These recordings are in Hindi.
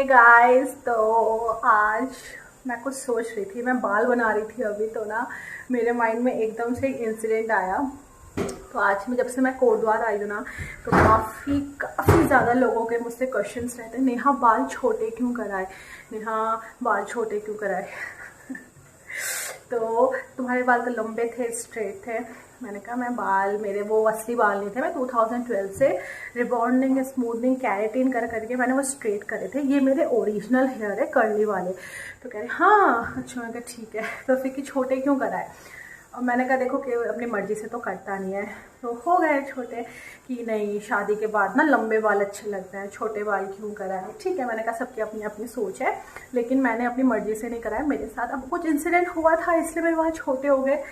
गाइस, तो आज मैं कुछ सोच रही थी, मैं बाल बना रही थी अभी, तो ना मेरे माइंड में एकदम से एक इंसिडेंट आया। तो आज जब से मैं कोटद्वार आई हूँ ना, तो काफ़ी ज़्यादा लोगों के मुझसे क्वेश्चंस रहते हैं, नेहा बाल छोटे क्यों कराए, नेहा बाल छोटे क्यों कराए। तो तुम्हारे बाल तो लंबे थे, स्ट्रेट थे। मैंने कहा मैं बाल, मेरे वो असली बाल नहीं थे, मैं 2012 से रिबॉन्डिंग, स्मूथनिंग, कैरेटिन करके मैंने वो स्ट्रेट करे थे। ये मेरे ओरिजिनल हेयर है, कर्ली वाले। तो कह रहे हाँ अच्छा। मैं कहा ठीक है, तो फिर कि छोटे क्यों कराए। और मैंने कहा देखो कि अपनी मर्जी से तो करता नहीं है, तो हो गए छोटे। कि नहीं, शादी के बाद ना लंबे बाल अच्छे लगते हैं, छोटे बाल क्यों कराए। ठीक है, मैंने कहा सबकी अपनी अपनी सोच है, लेकिन मैंने अपनी मर्जी से नहीं कराया। मेरे साथ अब कुछ इंसिडेंट हुआ था, इसलिए मेरे बाल छोटे हो गए।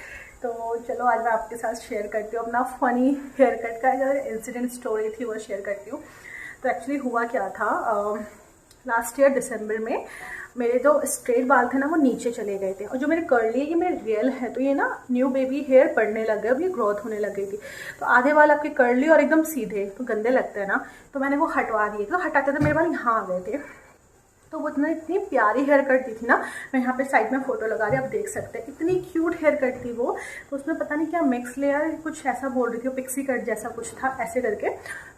तो चलो आज मैं आपके साथ शेयर करती हूँ अपना फ़नी हेयर कट का जो इंसिडेंट स्टोरी थी, वो शेयर करती हूँ। तो एक्चुअली हुआ क्या था, लास्ट ईयर दिसंबर में मेरे जो स्ट्रेट बाल थे ना, वो नीचे चले गए थे, और जो मेरे कर्ली है ये मेरे रियल है। तो ये ना न्यू बेबी हेयर पड़ने लग गए, अब ये ग्रोथ होने लग गई थी। तो आधे बाल आपके कर्ली और एकदम सीधे, तो गंदे लगते हैं ना, तो मैंने वो हटवा दिए। तो हटाते तो मेरे बाल यहाँ आ गए थे। तो वो इतनी प्यारी हेयर कट दी थी ना, मैं यहाँ पे साइड में फोटो लगा रही, आप देख सकते हैं, इतनी क्यूट हेयर कट थी वो। तो उसमें पता नहीं क्या मिक्स लेयर कुछ ऐसा बोल रही थी, वो पिक्सी कट जैसा कुछ था ऐसे करके।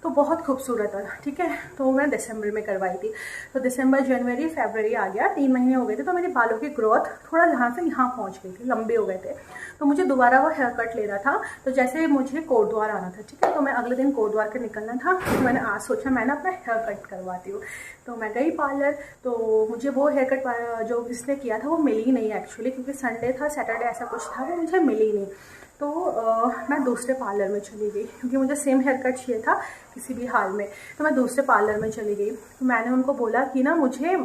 तो बहुत खूबसूरत था। ठीक है, तो मैं दिसंबर में करवाई थी। तो दिसंबर, जनवरी, फरवरी आ गया, 3 महीने हो गए थे। तो मेरे बालों की ग्रोथ थोड़ा यहाँ से यहाँ पहुँच गई थी, लंबे हो गए थे। तो मुझे दोबारा वो हेयर कट लेना था। तो जैसे मुझे कोटद्वार आना था, ठीक है, तो मैं अगले दिन कोटद्वार के निकलना था। तो मैंने आज सोचा मैं ना अपना हेयर कट करवाती हूँ। तो मैं गई पार्लर, तो मुझे वो हेयर कट जो जिसने किया था वो मिली नहीं एक्चुअली, क्योंकि संडे था, सैटरडे ऐसा कुछ था, वो मुझे मिली नहीं। तो मैं दूसरे पार्लर में चली गई, क्योंकि मुझे सेम हेयर कट चाहिए था किसी भी हाल में। तो मैं दूसरे पार्लर में चली गई। तो मैंने उनको बोला कि ना मुझे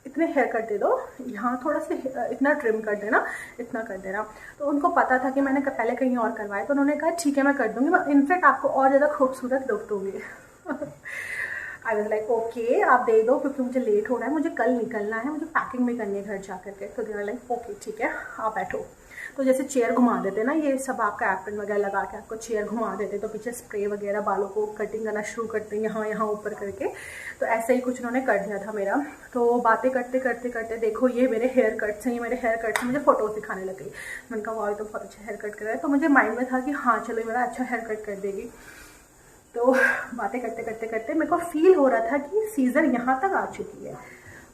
इतने हेयर कट दे दो, यहाँ थोड़ा सा इतना ट्रिम कर देना, इतना कर देना। तो उनको पता था कि मैंने पहले कहीं और करवाया, तो उन्होंने कहा ठीक है मैं कर दूँगी, मैं इनफैक्ट आपको और ज़्यादा खूबसूरत लुक दूँगी। आई वॉज लाइक ओके, आप दे दो, क्योंकि मुझे लेट हो रहा है, मुझे कल निकलना है, मुझे पैकिंग भी करनी है घर जा करके। तो दे वर लाइक ओके ठीक है, आप बैठो। तो जैसे चेयर घुमा देते ना, ये सब आपका एप्रन वगैरह लगा के आपको चेयर घुमा देते, तो पीछे स्प्रे वगैरह बालों को कटिंग करना शुरू करते हैं, यहाँ यहाँ ऊपर करके। तो ऐसे ही कुछ उन्होंने कर दिया था मेरा। तो बातें करते करते करते देखो ये मेरे हेयर कट से, ये मेरे हेयर कट से मुझे फोटोज दिखाने लग गई। मैंने कहा वाह तो बहुत अच्छा हेयर कट कर रहा है। तो मुझे माइंड में था कि हाँ चलो मेरा अच्छा हेयर कट कर देगी। तो बातें करते करते करते मेरे को फील हो रहा था कि सीज़र यहाँ तक आ चुकी है।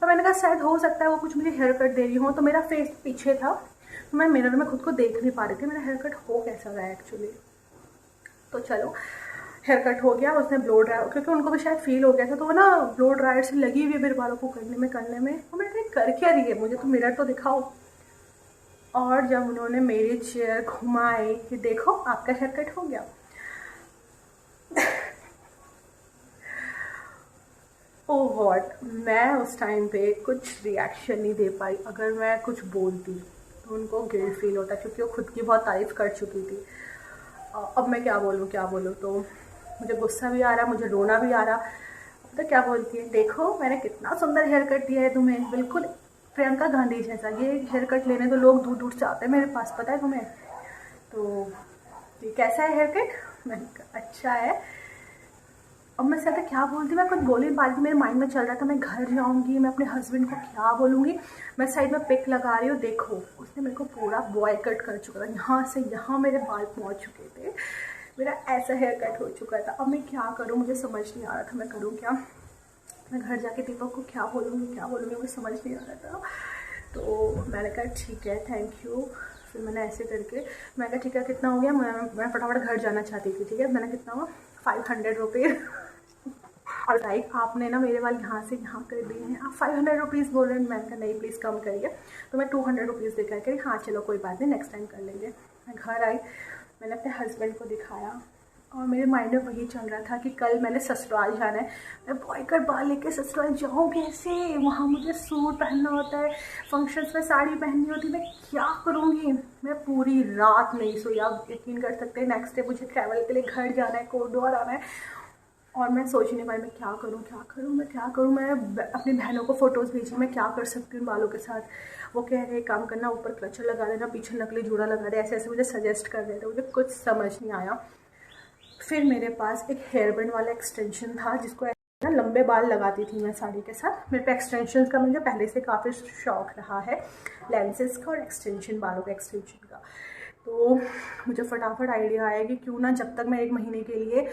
तो मैंने कहा शायद हो सकता है वो कुछ मुझे हेयर कट दे रही हो। तो मेरा फेस पीछे था, तो मैं मिरर में खुद को देख नहीं पा रही थी मेरा हेयर कट हो कैसा रहा है एक्चुअली। तो चलो हेयर कट हो गया, उसने ब्लो ड्रायर, क्योंकि उनको भी शायद फील हो गया था, तो वो ना ब्लो ड्रायर से लगी हुई है मेरे बालों को करने में। तो मैंने कर क्या रही है, मुझे तो मिरर तो दिखाओ। और जब उन्होंने मेरी चेयर घुमाई कि देखो आपका हेयर कट हो गया, ओह गॉड, मैं उस टाइम पे कुछ रिएक्शन नहीं दे पाई। अगर मैं कुछ बोलती तो उनको गिल्ट फील होता, क्योंकि वो खुद की बहुत तारीफ़ कर चुकी थी। अब मैं क्या बोलूँ क्या बोलूँ। तो मुझे गुस्सा भी आ रहा, मुझे रोना भी आ रहा। तो क्या बोलती है, देखो मैंने कितना सुंदर हेयर कट दिया है तुम्हें, बिल्कुल प्रियंका गांधी जैसा। ये हेयर कट लेने तो लोग दूर दूर से आते हैं मेरे पास, पता है तुम्हें। तो ये कैसा है हेयर कट, मैंने कहा अच्छा है। अब मैं ज़्यादा क्या बोलती, मैं कुछ बोल नहीं पा रही थी, मेरे माइंड में चल रहा था मैं घर जाऊंगी, मैं अपने हस्बैंड को क्या बोलूँगी। मैं साइड में पिक लगा रही हूँ, देखो उसने मेरे को पूरा बॉय कट कर चुका था, यहाँ से यहाँ मेरे बाल पहुँच चुके थे, मेरा ऐसा हेयर कट हो चुका था। अब मैं क्या करूँ, मुझे समझ नहीं आ रहा था मैं करूँ क्या। मैं घर जाके दीपक को क्या बोलूँगी मुझे समझ नहीं आ रहा था। तो मैंने कहा ठीक है थैंक यू। फिर मैंने ऐसे करके, मैं कहा ठीक है कितना हो गया, मैं फटाफट घर जाना चाहती थी। ठीक है, मैंने कितना हुआ, 500 रुपीज़। और लाइक आपने ना मेरे वाल यहाँ से यहाँ कर दिए हैं, आप 500 रुपीज़ बोल रहे हैं। मैंने कहा नहीं प्लीज़ कम करिए। तो मैं 200 रुपीज़ देकर करी, हाँ चलो कोई बात नहीं नेक्स्ट टाइम कर लेंगे। मैं घर आई, मैंने अपने हस्बैंड को दिखाया, और मेरे माइंड में वही चल रहा था कि कल मैंने ससुराल जाना है, मैं बॉय कट बाल लेके ससुराल जाऊँ कैसे, वहाँ मुझे सूट पहनना होता है, फंक्शंस में साड़ी पहननी होती है, मैं क्या करूँगी। मैं पूरी रात नहीं सोई, आप यकीन कर सकते हैं। नेक्स्ट डे मुझे ट्रैवल के लिए घर जाना है, कोटद्वार आना है, और मैं सोच नहीं पाई मैं क्या करूँ। मैं अपनी बहनों को फ़ोटोज़ भेजी, मैं क्या कर सकती हूँ बालों के साथ। वो कह रहे काम करना, ऊपर क्लचर लगा देना, पीछे नकली जूड़ा लगा दे, ऐसे ऐसे मुझे सजेस्ट कर रहे थे। मुझे कुछ समझ नहीं आया। फिर मेरे पास एक हेयर बैंड वाला एक्सटेंशन था, जिसको ना लंबे बाल लगाती थी मैं साड़ी के साथ। मेरे पे एक्सटेंशन का मुझे पहले से काफ़ी शौक रहा है, लेंसेज का और एक्सटेंशन, बालों का एक्सटेंशन का। तो मुझे फटाफट आइडिया आया कि क्यों ना, जब तक मैं 1 महीने के लिए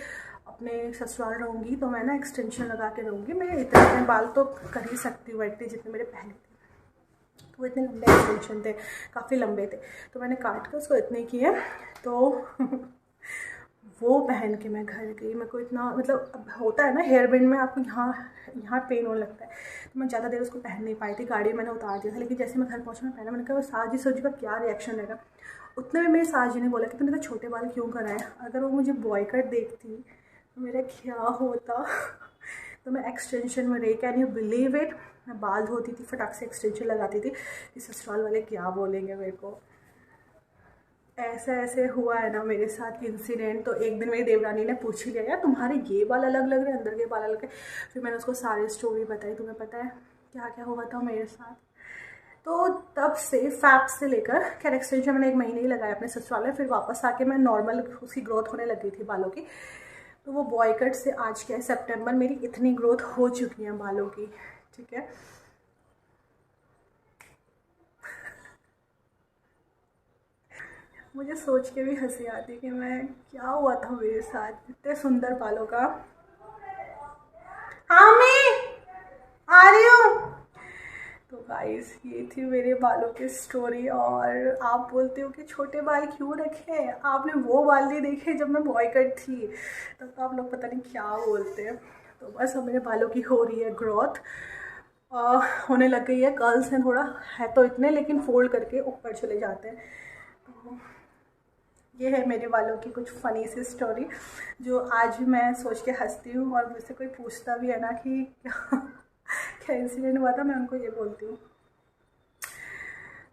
अपने ससुराल रहूँगी तो मैं ना एक्सटेंशन लगा के रहूँगी। मैं इतने बाल तो कर ही सकती हूँ एटलीस्ट जितने मेरे पहले थे। तो वो इतने लंबे एक्सटेंशन थे, काफ़ी लंबे थे, तो मैंने काट कर उसको इतने किए। तो वो पहन के मैं घर गई। मेरे को इतना मतलब अब होता है ना हेयर बैंड में आपको यहाँ पेन होने लगता है, तो मैं ज़्यादा देर उसको पहन नहीं पाई थी। गाड़ी में मैंने उतार दिया था, लेकिन जैसे मैं घर पहुँचा मैं पहना, मैंने कहा साजी सोची का क्या रिएक्शन रहेगा। उतने में मेरे साजी ने बोला कि तूने तो छोटे बाल क्यों कराए, अगर वो मुझे बॉय कट देखती तो मेरा क्या होता। तो मैं एक्सटेंशन में रही, कैन यू बिलीव इट। मैं बाल धोती थी, फटाक से एक्सटेंशन लगाती थी कि ससुराल वाले क्या बोलेंगे मेरे को। ऐसा ऐसे हुआ है ना मेरे साथ इंसिडेंट। तो एक दिन मेरी देवरानी ने पूछ ही लिया, यार तुम्हारे ये बाल अलग लग रहे हैं, अंदर के बाल अलग है। फिर मैंने उसको सारी स्टोरी बताई, तुम्हें पता है क्या क्या हुआ था मेरे साथ। तो तब से फैप से लेकर, खैर एक्सटेंशन मैंने 1 महीने ही लगाया अपने ससुराल में, फिर वापस आके मैं नॉर्मल उसकी ग्रोथ होने लगी थी बालों की। तो वो बॉय कट से आज क्या है, सितंबर मेरी इतनी ग्रोथ हो चुकी है बालों की, ठीक है। मुझे सोच के भी हंसी आती कि मैं क्या हुआ था मेरे साथ, इतने सुंदर बालों का। हाँ मैं आ रही हूँ। तो गाइस ये थी मेरे बालों की स्टोरी। और आप बोलते हो कि छोटे बाल क्यों रखे, आपने वो बाल नहीं देखे जब मैं बॉय कट थी, तब तो आप लोग पता नहीं क्या बोलते हैं। तो बस अब मेरे बालों की हो रही है ग्रोथ, होने लग गई है। कर्ल्स हैं थोड़ा, है तो इतने, लेकिन फोल्ड करके ऊपर चले जाते हैं। तो ये है मेरे बालों की कुछ फ़नी सी स्टोरी, जो आज भी मैं सोच के हंसती हूँ। और मुझसे कोई पूछता भी है ना कि क्या इंसिडेंट हुआ था, मैं उनको ये बोलती हूँ।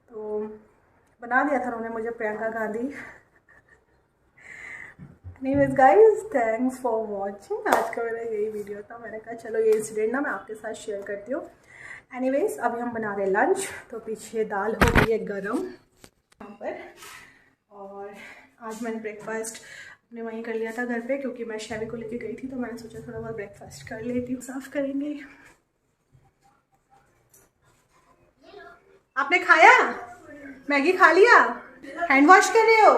तो बना दिया था उन्होंने मुझे Priyanka Gandhi. Anyways guys, thanks for watching. आज का मेरा यही वीडियो था। मैंने कहा चलो ये इंसिडेंट ना मैं आपके साथ शेयर करती हूँ। एनीवेज अभी हम बना रहे लंच। तो पीछे दाल हो गई है गरम यहाँ पर, और आज मैंने ब्रेकफास्ट अपने वहीं कर लिया था घर पे, क्योंकि मैं शैवी को लेके गई थी। तो मैंने सोचा थोड़ा बहुत ब्रेकफास्ट कर लेती हूँ। साफ़ करेंगे। आपने खाया, मैगी खा लिया, हैंड वॉश कर रहे हो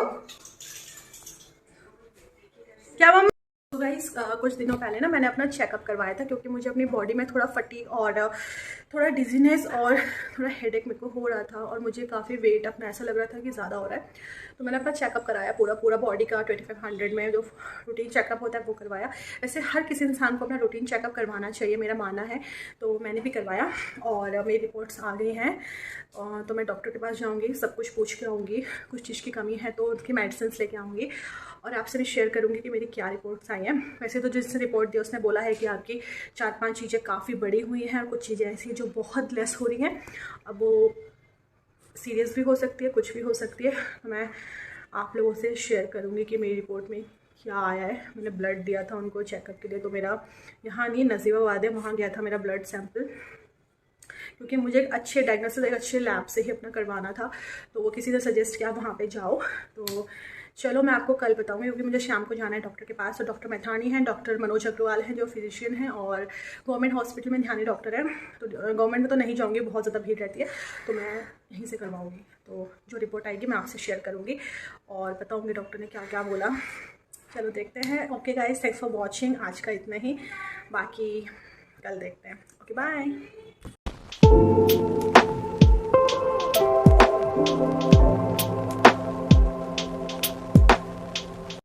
क्या मम्मी? तो गाइस कुछ दिनों पहले ना मैंने अपना चेकअप करवाया था, क्योंकि मुझे अपनी बॉडी में थोड़ा फटीग और थोड़ा डिजीनेस और थोड़ा हेडेक मेरे को हो रहा था, और मुझे काफ़ी वेट अपना ऐसा लग रहा था कि ज़्यादा हो रहा है। तो मैंने अपना चेकअप कराया पूरा बॉडी का 2500 में जो रूटीन चेकअप होता है वो करवाया। वैसे हर किसी इंसान को अपना रूटीन चेकअप करवाना चाहिए, मेरा मानना है। तो मैंने भी करवाया और मेरी रिपोर्ट्स आ गई हैं। तो मैं डॉक्टर के पास जाऊँगी, सब कुछ पूछ के आऊँगी, कुछ चीज़ की कमी है तो उसकी मेडिसिन लेके आऊँगी, और आपसे भी शेयर करूँगी कि मेरी क्या रिपोर्ट्स आई हैं। वैसे तो जिसने रिपोर्ट दी उसने बोला है कि आपकी 4-5 चीज़ें काफ़ी बड़ी हुई हैं, और कुछ चीज़ें ऐसी जो बहुत लेस हो रही हैं। अब वो सीरियस भी हो सकती है, कुछ भी हो सकती है। तो मैं आप लोगों से शेयर करूँगी कि मेरी रिपोर्ट में क्या आया है। मैंने ब्लड दिया था उनको चेकअप के लिए, तो मेरा यहाँ नहीं नजीबाबाद है, वहाँ गया था मेरा ब्लड सैंपल, क्योंकि मुझे एक अच्छे डायग्नोसिस एक अच्छे लैब से ही अपना करवाना था। तो वो किसी ने सजेस्ट किया वहाँ पे जाओ। तो चलो मैं आपको कल बताऊँगी, क्योंकि मुझे शाम को जाना है डॉक्टर के पास। तो डॉक्टर मैथानी हैं, डॉक्टर मनोज अग्रवाल हैं जो फिजिशियन हैं, और गवर्नमेंट हॉस्पिटल में ध्यानी डॉक्टर हैं। तो गवर्नमेंट में तो नहीं जाऊँगी, बहुत ज़्यादा भीड़ रहती है, तो मैं यहीं से करवाऊँगी। तो जो रिपोर्ट आएगी मैं आपसे शेयर करूँगी और बताऊँगी डॉक्टर ने क्या क्या बोला। चलो देखते हैं। Okay guys, thanks for watching. आज का इतना ही, बाकी कल देखते हैं। Okay bye.